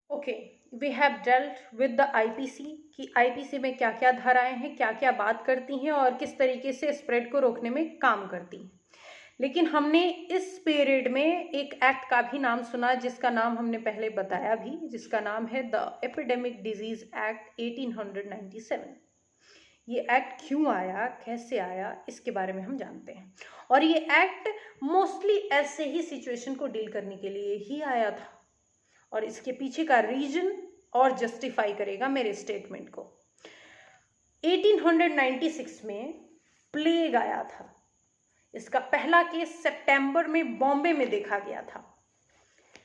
Okay, we have dealt with the IPC कि IPC में क्या क्या धाराएं हैं, क्या क्या बात करती हैं और किस तरीके से स्प्रेड को रोकने में काम करती हैं। लेकिन हमने इस पीरियड में एक एक्ट का भी नाम सुना जिसका नाम हमने पहले बताया भी, जिसका नाम है द एपिडेमिक डिजीज एक्ट 1897। ये एक्ट क्यों आया, कैसे आया, इसके बारे में हम जानते हैं। और ये एक्ट मोस्टली ऐसे ही सिचुएशन को डील करने के लिए ही आया था और इसके पीछे का रीजन और जस्टिफाई करेगा मेरे स्टेटमेंट को। 1896 में प्लेग आया था। इसका पहला केस सितंबर में बॉम्बे में देखा गया था।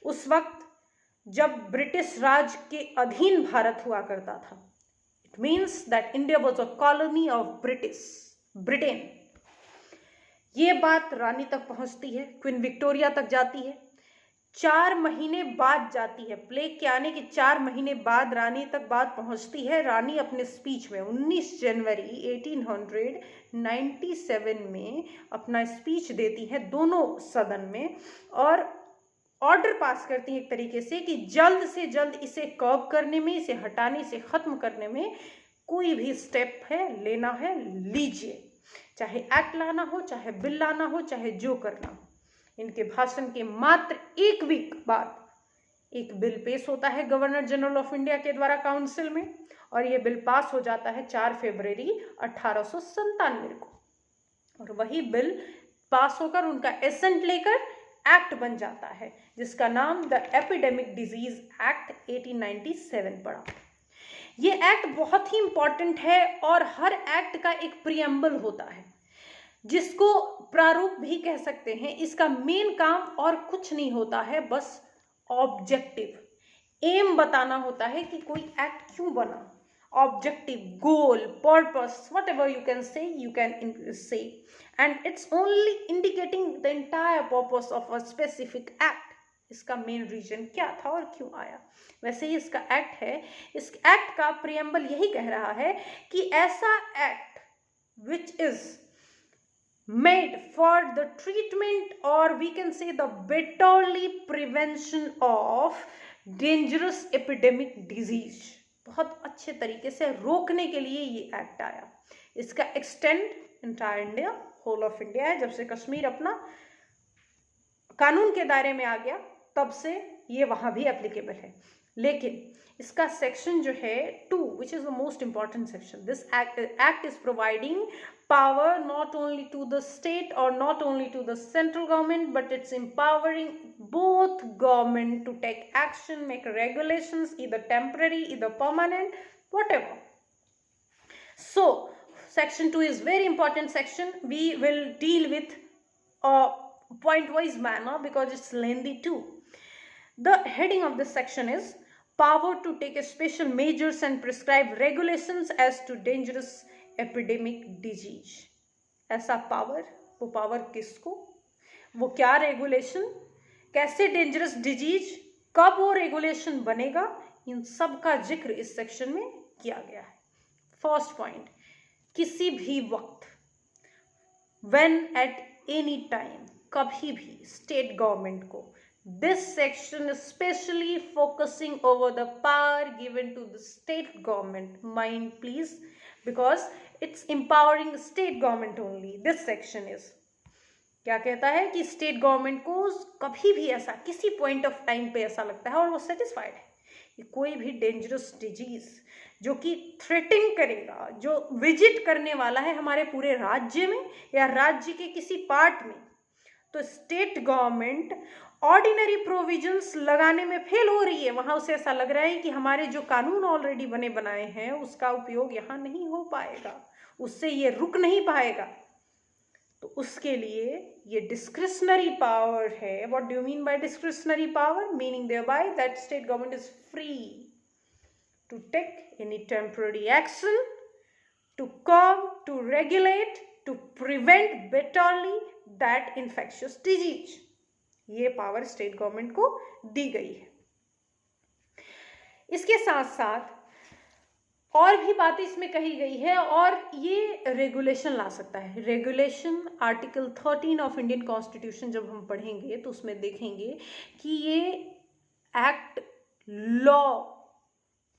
उस वक्त जब ब्रिटिश राज के अधीन भारत हुआ करता था। It means that India was a colony of Britain. ये बात रानी तक पहुंचती है, क्वीन विक्टोरिया तक जाती है। 4 महीने बाद जाती है, प्लेग के आने के 4 महीने बाद रानी तक बात पहुंचती है। रानी अपने स्पीच में 19 जनवरी 1897 में अपना स्पीच देती है दोनों सदन में और ऑर्डर पास करती है एक तरीके से कि जल्द से जल्द इसे कर्ब करने में, इसे हटाने से खत्म करने में कोई भी स्टेप है लेना है लीजिए, चाहे एक्ट लाना हो, चाहे बिल लाना हो, चाहे जो करना हो। इनके भाषण के मात्र एक वीक बाद एक बिल पेश होता है गवर्नर जनरल ऑफ इंडिया के द्वारा काउंसिल में और ये बिल पास हो जाता है 4 फरवरी 1897 को। और वही बिल पास होकर उनका एसेंट लेकर एक्ट बन जाता है जिसका नाम द एपिडेमिक डिजीज एक्ट 1897 पड़ा। ये एक्ट बहुत ही इंपॉर्टेंट है और हर एक्ट का एक प्रियम्बल होता है जिसको प्रारूप भी कह सकते हैं। इसका मेन काम और कुछ नहीं होता है, बस ऑब्जेक्टिव एम बताना होता है कि कोई एक्ट क्यों बना। Objective, goal, purpose, whatever you can say, and it's only indicating the entire purpose of a specific act. इसका मेन रीजन क्या था और क्यों आया। वैसे ही इसका एक्ट है, इस एक्ट का प्रियम्बल यही कह रहा है कि ऐसा act which is made for the treatment or we can say the betterly prevention of dangerous epidemic disease, बहुत अच्छे तरीके से रोकने के लिए ये एक्ट आया। इसका extend entire India, whole of India है। जब से कश्मीर अपना कानून के दायरे में आ गया तब से ये वहां भी एप्लीकेबल है। लेकिन इसका सेक्शन जो है 2 which is the most important section, this act is providing power not only to the state or not only to the central government, but it's empowering both government to take action, make regulations, either temporary, either permanent, whatever. So section 2 is very important section. We will deal with a point wise manner because it's lengthy too. The heading of this section is power to take special measures and prescribe regulations as to dangerous epidemic disease. ऐसा power, वो power किसको, वो क्या regulation, कैसे dangerous disease, कब वो regulation बनेगा, इन सब का जिक्र इस सेक्शन में किया गया है। फर्स्ट पॉइंट, किसी भी वक्त, when at any time, कभी भी स्टेट गवर्नमेंट को, this section is specially focusing over the power given to the state government, mind please, because it's empowering state government only. This section is क्या कहता है कि स्टेट गवर्नमेंट को कभी भी ऐसा किसी पॉइंट ऑफ टाइम पे ऐसा लगता है और वो सेटिस्फाइड है कि कोई भी डेंजरस डिजीज जो कि थ्रेटिंग करेगा, जो विजिट करने वाला है हमारे पूरे राज्य में या राज्य के किसी पार्ट में, तो स्टेट गवर्नमेंट ऑर्डिनरी प्रोविजंस लगाने में फेल हो रही है। वहां उसे ऐसा लग रहा है कि हमारे जो कानून ऑलरेडी बने बनाए हैं उसका उपयोग यहाँ नहीं हो पाएगा, उससे ये रुक नहीं पाएगा, तो उसके लिए ये डिस्क्रिशनरी पावर है। What do you mean by discretionary power? Meaning thereby that state government is free to take any temporary action, to curb, to regulate, to prevent betterly that infectious disease. ये power state government को दी गई है। इसके साथ साथ और भी बातें इसमें कही गई है और ये रेगुलेशन ला सकता है। Regulation article 13 of Indian constitution जब हम पढ़ेंगे तो उसमें देखेंगे कि ये एक्ट लॉ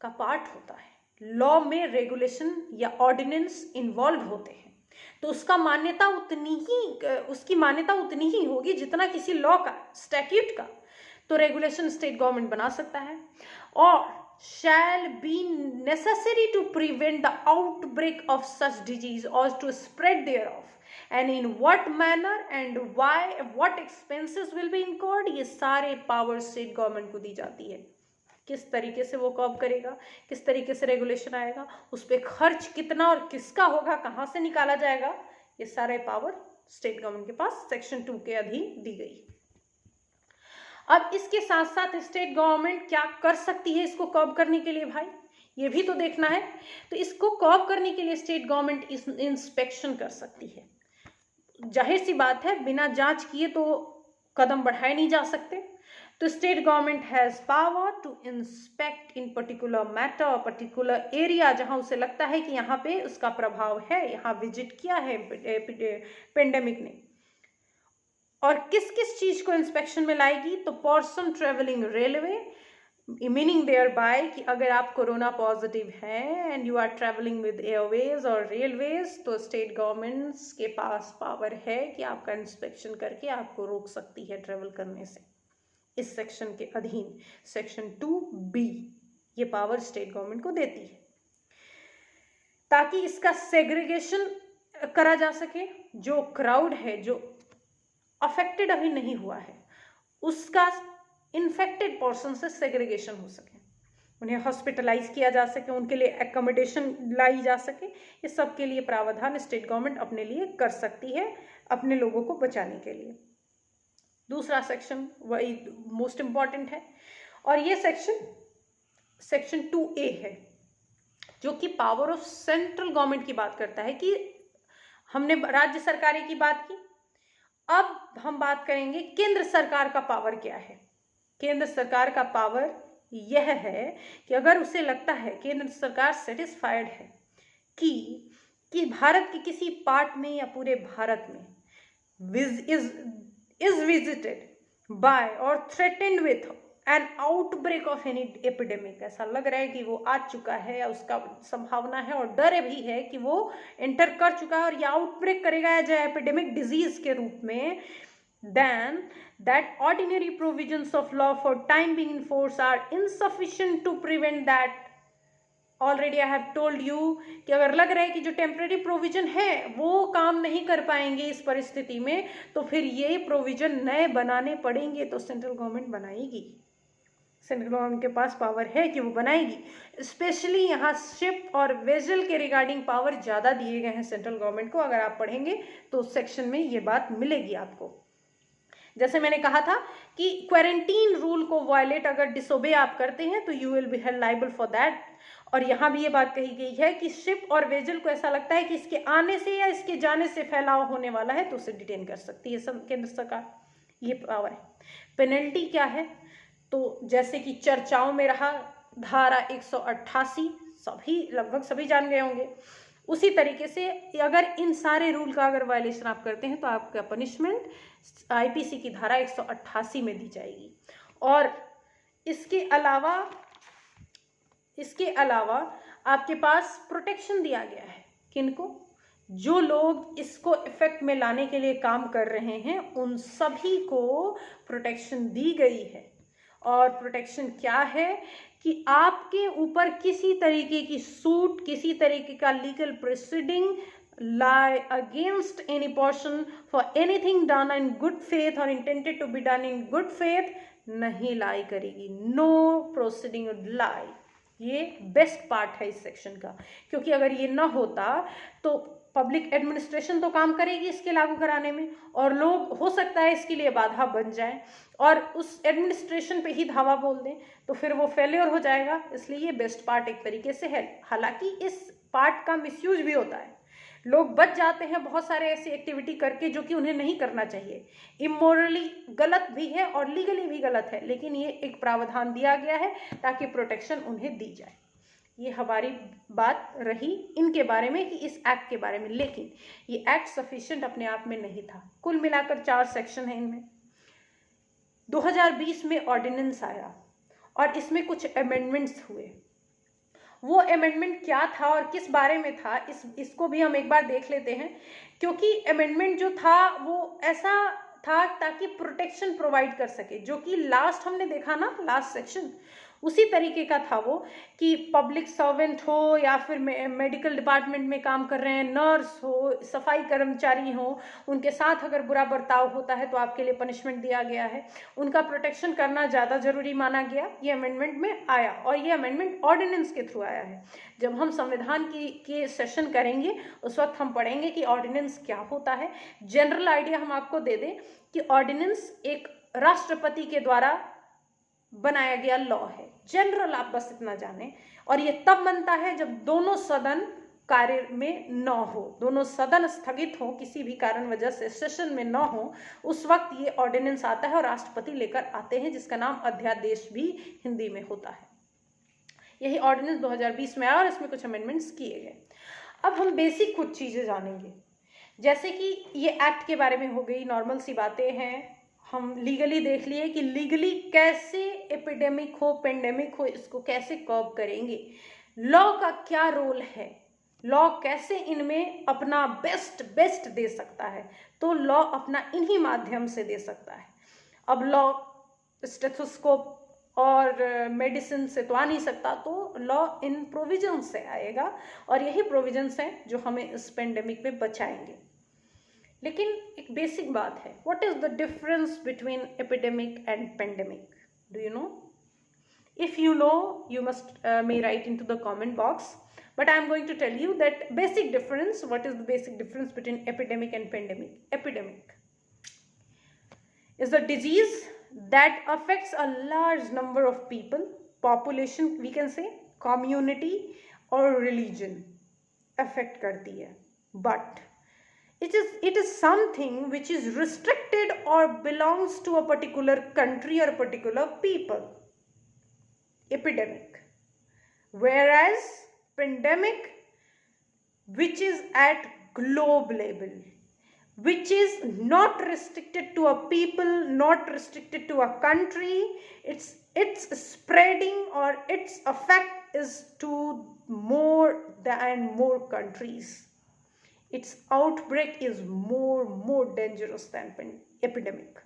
का पार्ट होता है, लॉ में रेगुलेशन या ऑर्डिनेंस इन्वॉल्व होते हैं, तो उसकी मान्यता उतनी ही होगी जितना किसी लॉ का, स्टैट्यूट का। तो रेगुलेशन स्टेट गवर्नमेंट बना सकता है। और shall be necessary to prevent the outbreak of such disease or to spread thereof, and in what manner and why, what expenses will be incurred, ये सारे पावर स्टेट गवर्नमेंट को दी जाती है। किस तरीके से वो कर्व करेगा, किस तरीके से रेगुलेशन आएगा, उस पर खर्च कितना और किसका होगा, कहाँ से निकाला जाएगा, ये सारे पावर स्टेट गवर्नमेंट के पास सेक्शन 2 के अधीन दी गई। अब इसके साथ साथ स्टेट गवर्नमेंट क्या कर सकती है इसको कर्व करने के लिए, भाई ये भी तो देखना है। तो इसको कर्व करने के लिए स्टेट गवर्नमेंट इंस्पेक्शन कर सकती है। जाहिर सी बात है, बिना जांच किए तो कदम बढ़ाए नहीं जा सकते। तो state government has power to inspect in particular matter, particular area, जहां उसे लगता है कि यहाँ पे उसका प्रभाव है, यहाँ विजिट किया है पेंडेमिक ने। और किस किस चीज को इंस्पेक्शन में लाएगी, तो person travelling railway, meaning thereby बाय कि अगर आप कोरोना पॉजिटिव हैं and you are travelling with airways और रेलवेज, तो स्टेट गवर्नमेंट्स के पास पावर है कि आपका इंस्पेक्शन करके आपको रोक सकती है ट्रेवल करने से। इस सेक्शन के अधीन सेक्शन 2B ये पावर स्टेट गवर्नमेंट को देती है, ताकि इसका सेग्रीगेशन करा जा सके। जो क्राउड है, जो अफेक्टेड अभी नहीं हुआ है, उसका इन्फेक्टेड पर्सन से सेग्रीगेशन हो सके, उन्हें हॉस्पिटलाइज किया जा सके, उनके लिए एकोमोडेशन लाई जा सके। ये सब के लिए प्रावधान स्टेट गवर्नमेंट अपने लिए कर सकती है, अपने लोगों को बचाने के लिए। दूसरा सेक्शन वही मोस्ट इंपॉर्टेंट है, और ये सेक्शन 2A है, जो कि पावर ऑफ सेंट्रल गवर्नमेंट की बात करता है। कि हमने राज्य सरकारें की बात की, अब हम बात करेंगे केंद्र सरकार का पावर क्या है। केंद्र सरकार का पावर यह है कि अगर उसे लगता है, केंद्र सरकार सेटिस्फाइड है कि भारत के किसी पार्ट में या पूरे भारत में is visited by or threatened with an outbreak of any epidemic, ऐसा लग रहा है कि वो आ चुका है या उसका संभावना है और डर भी है कि वो एंटर कर चुका है और ये आउटब्रेक करेगा एज एपिडेमिक डिजीज के रूप में, then that ordinary provisions of law for time being in force are insufficient to prevent that. Already I have told you कि अगर लग रहा है कि जो टेम्परेरी प्रोविजन है वो काम नहीं कर पाएंगे इस परिस्थिति में, तो फिर ये प्रोविजन नए बनाने पड़ेंगे, तो सेंट्रल गवर्नमेंट बनाएगी। सेंट्रल गवर्नमेंट के पास पावर है कि वो बनाएगी। स्पेशली यहाँ शिप और वेजल के रिगार्डिंग पावर ज़्यादा दिए गए हैं सेंट्रल गवर्नमेंट को। अगर आप पढ़ेंगे तो उस सेक्शन में ये बात मिलेगी आपको। जैसे मैंने कहा था कि क्वारंटीन रूल को वायलेट अगर डिसोबे आप करते हैं तो you will be held liable for that. और यहाँ भी ये बात कही गई है कि शिप और वेजल को ऐसा लगता है कि इसके आने से या इसके जाने से फैलाव होने वाला है तो उसे डिटेन कर सकती है केंद्र सरकार, ये पावर है। पेनल्टी क्या है, तो जैसे कि चर्चाओं में रहा धारा 188, लगभग सभी जान गए होंगे। उसी तरीके से अगर इन सारे रूल का अगर वायलेशन आप करते हैं तो आपका पनिशमेंट आईपीसी की धारा 188 में दी जाएगी। और इसके अलावा आपके पास प्रोटेक्शन दिया गया है। किनको? जो लोग इसको इफेक्ट में लाने के लिए काम कर रहे हैं उन सभी को प्रोटेक्शन दी गई है। और प्रोटेक्शन क्या है कि आपके ऊपर किसी तरीके की सूट, किसी तरीके का legal proceeding lie against any person for anything done in good faith or intended to be done in good faith नहीं लाई करेगी। No proceeding would lie। ये बेस्ट पार्ट है इस सेक्शन का, क्योंकि अगर ये ना होता तो पब्लिक एडमिनिस्ट्रेशन तो काम करेगी इसके लागू कराने में, और लोग हो सकता है इसके लिए बाधा बन जाए और उस एडमिनिस्ट्रेशन पे ही धावा बोल दें, तो फिर वो फेलियर हो जाएगा। इसलिए ये बेस्ट पार्ट एक तरीके से है। हालांकि इस पार्ट का मिसयूज भी होता है, लोग बच जाते हैं बहुत सारे ऐसी एक्टिविटी करके जो कि उन्हें नहीं करना चाहिए। इमोरली गलत भी है और लीगली भी गलत है, लेकिन ये एक प्रावधान दिया गया है ताकि प्रोटेक्शन उन्हें दी जाए। ये हमारी बात रही इनके बारे में कि इस एक्ट के बारे में, लेकिन ये एक्ट सफिशिएंट अपने आप में नहीं था। कुल मिलाकर 4 सेक्शन है इनमें। 2020 में ऑर्डिनेंस आया और इसमें कुछ अमेंडमेंट्स हुए। वो अमेंडमेंट क्या था और किस बारे में था, इसको भी हम एक बार देख लेते हैं, क्योंकि अमेंडमेंट जो था वो ऐसा था ताकि प्रोटेक्शन प्रोवाइड कर सके, जो कि लास्ट हमने देखा ना, लास्ट सेक्शन, उसी तरीके का था वो, कि पब्लिक सर्वेंट हो या फिर मेडिकल डिपार्टमेंट में काम कर रहे हैं, नर्स हो, सफाई कर्मचारी हो, उनके साथ अगर बुरा बर्ताव होता है तो आपके लिए पनिशमेंट दिया गया है, उनका प्रोटेक्शन करना ज़्यादा जरूरी माना गया। ये अमेंडमेंट में आया और ये अमेंडमेंट ऑर्डिनेंस के थ्रू आया है। जब हम संविधान की सेशन करेंगे उस वक्त हम पढ़ेंगे कि ऑर्डिनेंस क्या होता है। जनरल आइडिया हम आपको दे दें कि ऑर्डिनेंस एक राष्ट्रपति के द्वारा बनाया गया लॉ है। जनरल आप बस इतना जाने, और ये तब बनता है जब दोनों सदन कार्य में न हो, दोनों सदन स्थगित हो, किसी भी कारण वजह से सेशन में न हो, उस वक्त ये ऑर्डिनेंस आता है और राष्ट्रपति लेकर आते हैं, जिसका नाम अध्यादेश भी हिंदी में होता है। यही ऑर्डिनेंस 2020 में आया और इसमें कुछ अमेंडमेंट्स किए गए। अब हम बेसिक कुछ चीजें जानेंगे, जैसे कि ये एक्ट के बारे में हो गई, नॉर्मल सी बातें हैं। हम लीगली देख लिए कि लीगली कैसे एपिडेमिक हो, पेंडेमिक हो, इसको कैसे कर्व करेंगे, लॉ का क्या रोल है, लॉ कैसे इनमें अपना बेस्ट दे सकता है। तो लॉ अपना इन्हीं माध्यम से दे सकता है। अब लॉ स्टेथोस्कोप और मेडिसिन से तो आ नहीं सकता, तो लॉ इन प्रोविजंस से आएगा और यही प्रोविजंस हैं जो हमें इस पेंडेमिक में बचाएंगे। लेकिन एक बेसिक बात है, what is the difference between epidemic and pandemic? Do you know? If you know, you must may write into the comment box, but I am going to tell you that basic difference. What is the basic difference between epidemic and pandemic? Epidemic is a disease that affects a large number of people, population we can say, community or religion affect करती है, but it is something which is restricted or belongs to a particular country or a particular people. Epidemic, whereas pandemic, which is at globe level, which is not restricted to a people, not restricted to a country, its spreading or its effect is to more than more countries. Its outbreak is more dangerous than epidemic.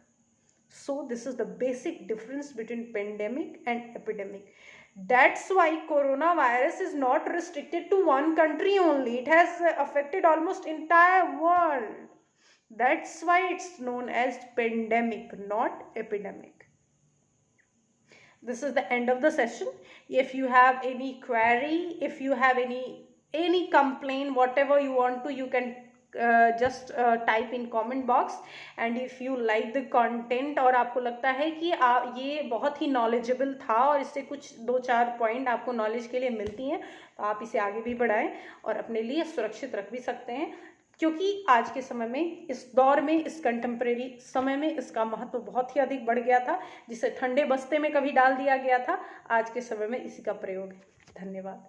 So this is the basic difference between pandemic and epidemic. That's why coronavirus is not restricted to one country only. It has affected almost entire world. That's why it's known as pandemic, not epidemic. This is the end of the session. If you have any query, if you have any complaint, whatever you want to, you can just type in comment box. And if you like the content और आपको लगता है कि ये बहुत ही knowledgeable था और इससे कुछ 2-4 पॉइंट आपको नॉलेज के लिए मिलती हैं, तो आप इसे आगे भी बढ़ाएं और अपने लिए सुरक्षित रख भी सकते हैं, क्योंकि आज के समय में, इस दौर में, इस कंटेम्प्रेरी समय में इसका महत्व बहुत ही अधिक बढ़ गया था। जिसे ठंडे बस्ते में कभी डाल दिया गया था, आज के समय में इसी का प्रयोग है। धन्यवाद।